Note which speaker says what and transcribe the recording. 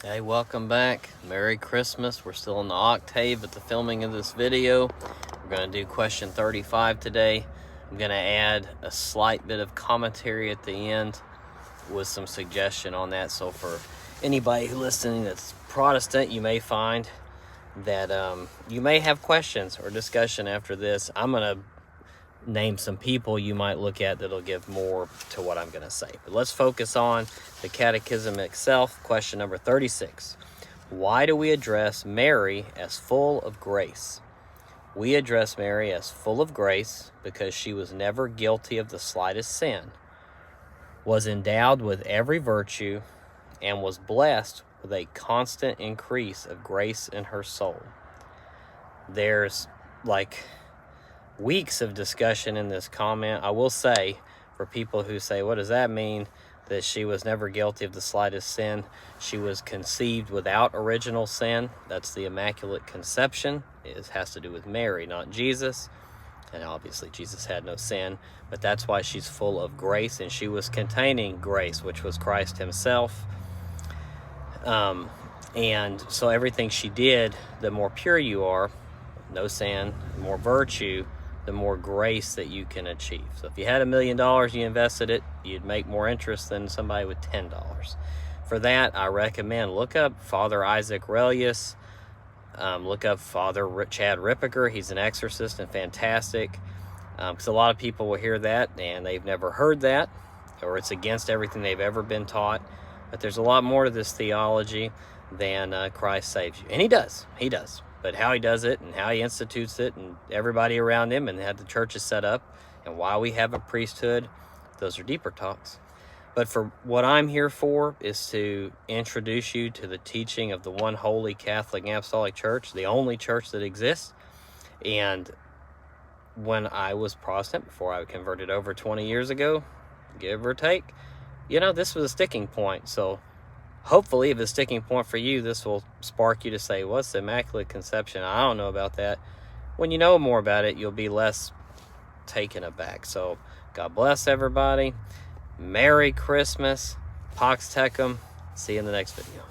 Speaker 1: Hey, welcome back. Merry Christmas. We're still in the octave at the filming of this video. We're going to do question 35 today. I'm going to add a slight bit of commentary at the end with some suggestion on that. So for anybody listening that's Protestant, you may find that you may have questions or discussion after this. I'm going to name some people you might look at that'll give more to what I'm going to say. But let's focus on the Catechism itself. Question number 36. Why do we address Mary as full of grace? We address Mary as full of grace because she was never guilty of the slightest sin, was endowed with every virtue, and was blessed with a constant increase of grace in her soul. There's weeks of discussion in this comment. I will say, for people who say, what does that mean? That she was never guilty of the slightest sin. She was conceived without original sin. That's the Immaculate Conception. It has to do with Mary, not Jesus. And obviously Jesus had no sin, but that's why she's full of grace, and she was containing grace, which was Christ himself. And so everything she did, the more pure you are, no sin, more virtue, the more grace that you can achieve. So if you had $1 million, you invested it, you'd make more interest than somebody with $10. For that, I recommend look up Father Isaac Relius, look up Father Chad Rippiger. He's an exorcist and fantastic, because a lot of people will hear that and they've never heard that, or it's against everything they've ever been taught. But there's a lot more to this theology than Christ saves you. And he does. But how he does it and how he institutes it and everybody around him and how the church is set up and why we have a priesthood, those are deeper talks. But for what I'm here for is to introduce you to the teaching of the one holy Catholic and Apostolic Church, the only church that exists. And when I was Protestant, before I converted over 20 years ago, give or take, this was a sticking point. So hopefully, if it's a sticking point for you, this will spark you to say, what's the Immaculate Conception? I don't know about that. When you know more about it, you'll be less taken aback. So God bless everybody. Merry Christmas. Pax Tecum. See you in the next video.